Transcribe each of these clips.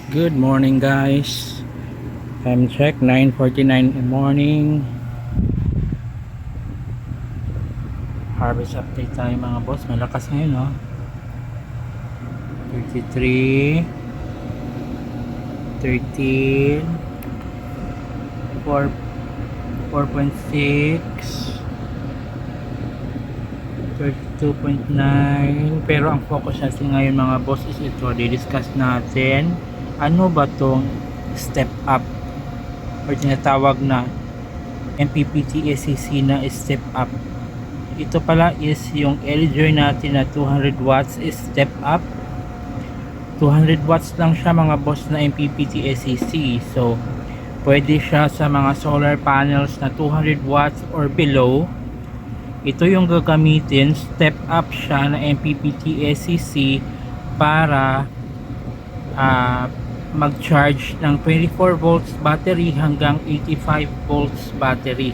Good morning guys. Time check 9:49 in the morning. Harvest update tayo mga boss. Malakas ngayon no. 33 13 4 4.6 32.9. Pero ang focus natin ngayon mga boss is ito. Di-discuss natin ano ba tong step up or tinatawag na MPPT SEC na step up. Ito pala is yung LJ natin na 200 watts is step up. 200 watts lang siya mga boss na MPPT SEC. So pwede siya sa mga solar panels na 200 watts or below. Ito yung gagamitin, step up siya na MPPT SEC para mag-charge ng 24 volts battery hanggang 85 volts battery.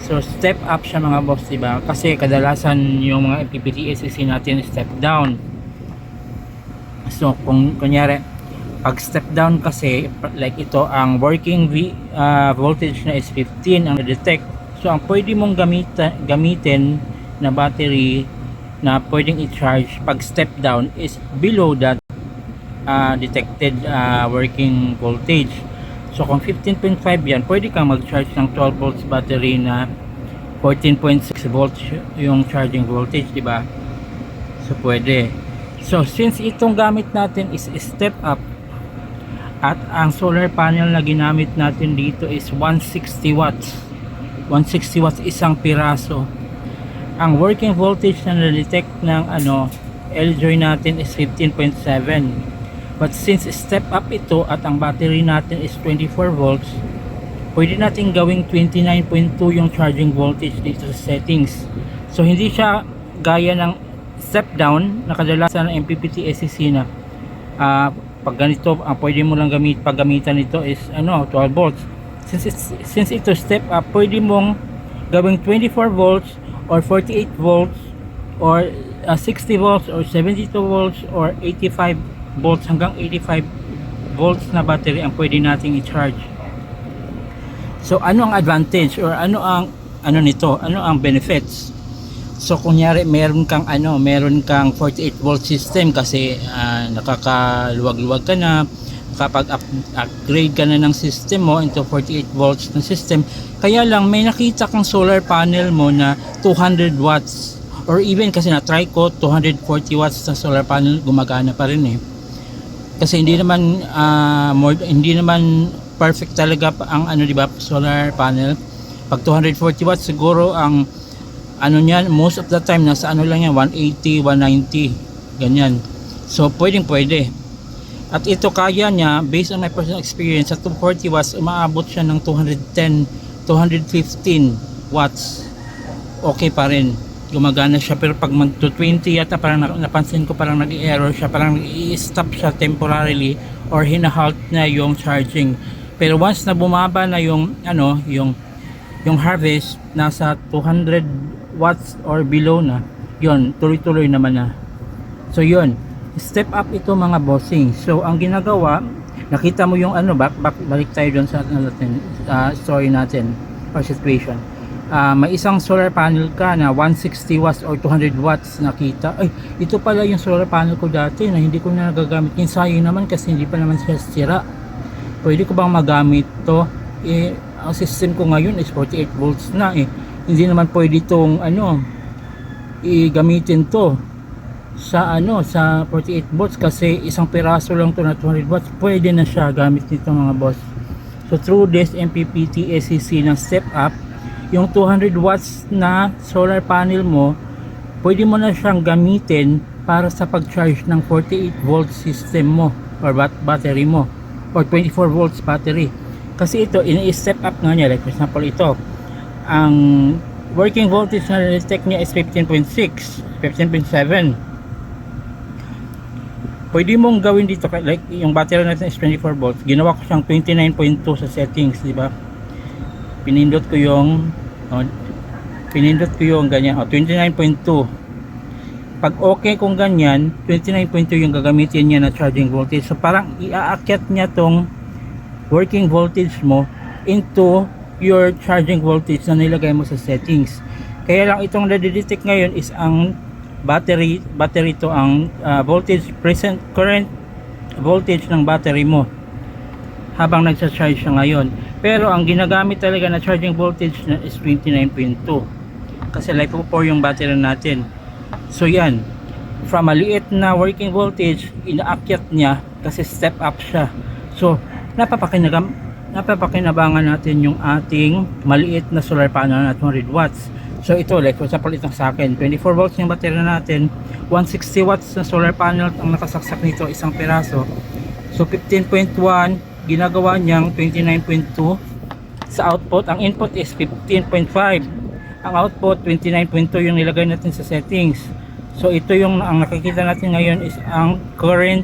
So step up siya mga boss, diba? Kasi kadalasan yung mga MPPT SEC natin step down. So kung kunyari pag step down kasi like ito ang working voltage na is 15 ang detect. So ang pwede mong gamitin na battery na pwedeng i-charge pag step down is below that detected working voltage. So kung 15.5 yan, pwede kang mag-charge ng 12 volts battery na 14.6 volts yung charging voltage, di ba? So pwede. So since itong gamit natin is step up at ang solar panel na ginamit natin dito is 160 watts. 160 watts isang piraso. Ang working voltage na na-detect ng LJ natin is 15.7. But since step up ito at ang battery natin is 24 volts, pwede natin gawing 29.2 yung charging voltage dito sa settings. So hindi siya gaya ng step down na kadalasan ng MPPT SEC na pag ganito ang pwede mo lang paggamitan nito is 12 volts. Since ito step up, pwede mong gawing 24 volts or 48 volts or 60 volts or 72 volts or 85 volts hanggang 85 volts na battery ang pwede nating i-charge. So ano ang advantage or ano ang benefits? So kunyari meron kang 48 volt system kasi nakakaluwag-luwag ka na, kapag upgrade ka na ng system mo into 48 volts na system, kaya lang may nakita kang solar panel mo na 200 watts or even kasi na try ko 240 watts na solar panel, gumagana pa rin kasi hindi naman perfect talaga ang di ba solar panel. Pag 240 watts siguro ang niyan most of the time nasa lang yan 180 190 ganyan. So pwede. At ito kaya niya based on my personal experience sa 240 watts umaabot siya ng 210 215 watts. Okay pa rin, gumagana siya. Pero pag mag 220 yata parang napansin ko parang nag-error siya, parang i-stop siya temporarily or hinahalt na yung charging. Pero once na bumaba na yung yung harvest nasa 200 watts or below na, yon tuloy-tuloy naman na. So yon, step up ito mga bossing. So ang ginagawa, nakita mo yung balik tayo doon sa story natin or situation. May isang solar panel ka na 160 watts or 200 watts nakita. Ay, ito pala yung solar panel ko dati na hindi ko na nagagamit. Yung sayang naman kasi hindi pa naman siya sira. Pwede ko bang magamit to? Ang system ko ngayon is 48 volts na Hindi naman pwede itong i-gamitin to sa sa 48 volts kasi isang piraso lang to na 200 watts. Pwede na siya gamit nito mga boss. So through this MPPT SEC ng step up, yung 200 watts na solar panel mo, pwede mo na siyang gamitin para sa pag-charge ng 48 volt system mo or battery mo or 24 volts battery. Kasi ito, in-step up nga niya. Like for example ito, ang working voltage na detect niya is 15.6, 15.7. Pwede mong gawin dito, like yung battery natin is 24 volts. Ginawa ko siyang 29.2 sa settings, di ba? Pinindot ko yung ganyan, 29.2. Pag okay kung ganyan, 29.2 yung gagamitin niya na charging voltage. So parang iaakyat niya tong working voltage mo into your charging voltage na nilagay mo sa settings. Kaya lang itong na-detect ngayon is ang battery to ang voltage, present current voltage ng battery mo habang nagsa-charge siya ngayon. Pero ang ginagamit talaga na charging voltage na is 29.2 kasi LiPo 4 yung battery natin. So yan, from maliit na working voltage, inaakyat niya kasi step up siya. So napapakinabangan natin yung ating maliit na solar panel na 200 watts. So ito, like for example, itong sa akin, 24 volts yung battery natin, 160 watts na solar panel ang nakasaksak nito, isang piraso. So 15.1, ginagawa niyang 29.2 sa output. Ang input is 15.5, ang output 29.2 yung nilagay natin sa settings. So ito yung ang nakikita natin ngayon is ang current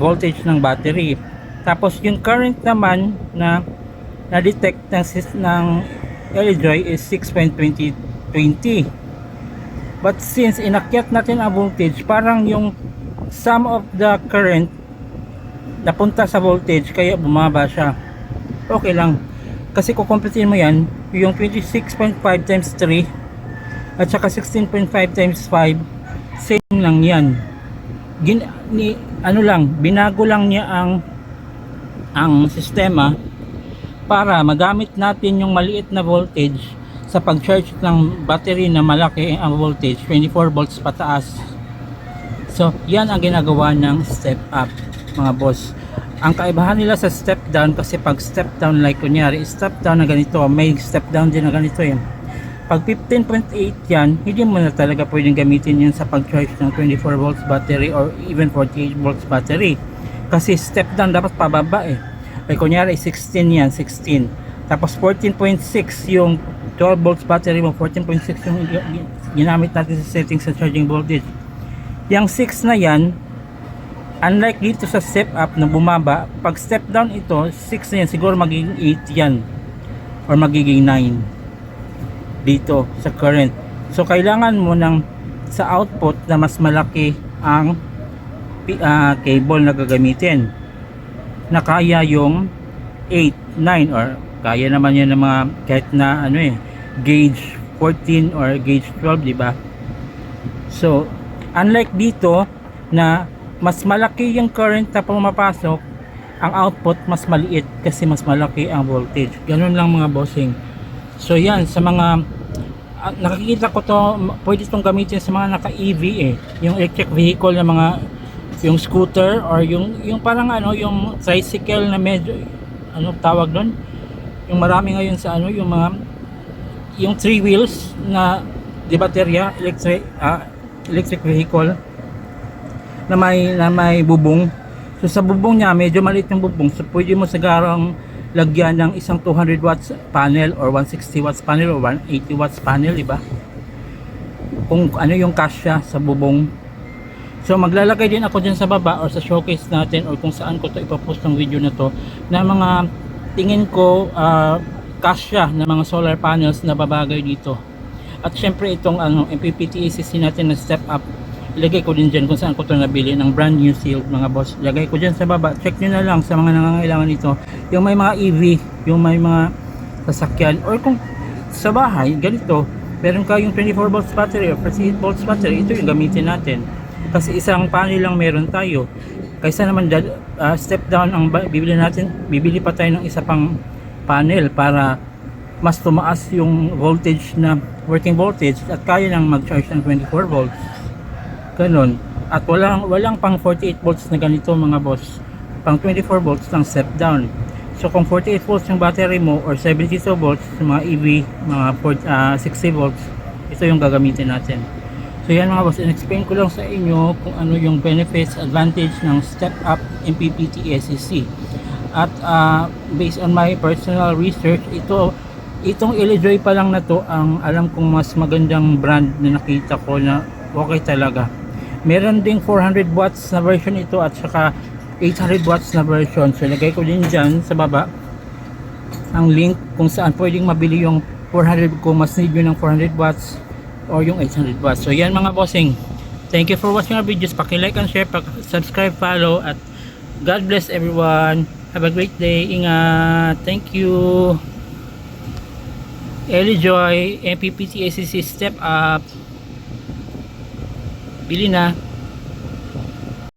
voltage ng battery. Tapos yung current naman na na-detect ng LEDjoy is 6.20. But since inakyat natin ang voltage, parang yung sum of the current napunta sa voltage kaya bumaba siya. Okay lang. Kasi kukumputin mo yan, yung 26.5 times 3 at saka 16.5 times 5, same lang yan. Binago lang niya ang sistema para magamit natin yung maliit na voltage sa pag-charge ng battery na malaki ang voltage, 24 volts pataas. So, yan ang ginagawa ng step up, mga boss. Ang kaibahan nila sa step down, kasi pag step down, like kunyari, step down na ganito, may step down din na ganito yan. Pag 15.8 yan, hindi mo na talaga pwedeng gamitin yan sa pag-charge ng 24 volts battery or even 48 volts battery. Kasi step down dapat pababa eh. Like kunyari 16 yan, 16. Tapos 14.6 yung 12 volts battery mo, 14.6 yung ginamit natin sa settings sa charging voltage. Yung 6 na yan, unlike dito sa step up na bumaba, pag step down ito, 6 na yan, siguro magiging 8 yan. Or magiging 9 dito sa current. So kailangan mo sa output na mas malaki ang cable na gagamitin, na kaya yung 8, 9 or kaya naman yan ng mga kahit na gauge 14 or gauge 12, di ba? So unlike dito na mas malaki yung current na pumapasok, ang output mas maliit kasi mas malaki ang voltage. Ganun lang mga bossing. So yan, sa mga nakikita ko to, pwede itong gamitin sa mga naka-EV yung electric vehicle na mga yung scooter or yung parang yung tricycle na medyo tawag doon, yung marami ngayon sa yung 3 wheels na di baterya, electric vehicle na may bubong. So sa bubong niya, medyo maliit yung bubong, so pwede mo sagarang lagyan ng isang 200 watts panel or 160 watts panel or 180 watts panel, diba? Kung yung kasya sa bubong. So maglalagay din ako dyan sa baba or sa showcase natin or kung saan ko to ipopost ng video na to, na mga tingin ko kasya na mga solar panels na babagay dito. At syempre itong MPPT ACC natin na step up, ilagay ko din dyan kung saan ko to nabili ng brand new sealed, mga boss. Ilagay ko dyan sa baba, check nyo na lang sa mga nangangailangan nito, yung may mga EV, yung may mga sasakyan, or kung sa bahay ganito meron ka yung 24 volts battery or 48 volts battery, ito yung gamitin natin. Kasi isang panel lang meron tayo, kaysa naman step down ang bibili pa tayo ng isa pang panel para mas tumaas yung voltage na working voltage at kaya lang mag-charge ng 24 volts. Ganon. At walang pang 48 volts na ganito, mga boss. Pang 24 volts lang step down. So kung 48 volts yung battery mo or 72 volts yung mga EV, mga 60 volts, ito yung gagamitin natin. So yan mga boss, in-explain ko lang sa inyo kung ano yung benefits, advantage ng step up MPPT ACC. At based on my personal research, itong LEDjoy pa lang na to ang alam kong mas magandang brand na nakita ko na okay talaga. Meron ding 400 watts na version ito at saka 800 watts na version. So lagay ko din dyan sa baba ang link kung saan pwedeng mabili yung 400 kung mas need nyo ng 400 watts or yung 800 watts. So yan mga bossing, thank you for watching our videos. Paki-like and share, subscribe, follow, at God bless everyone. Have a great day. Ingat. Thank you. Ellie Joy, MPPT ACC Step Up. Bili na.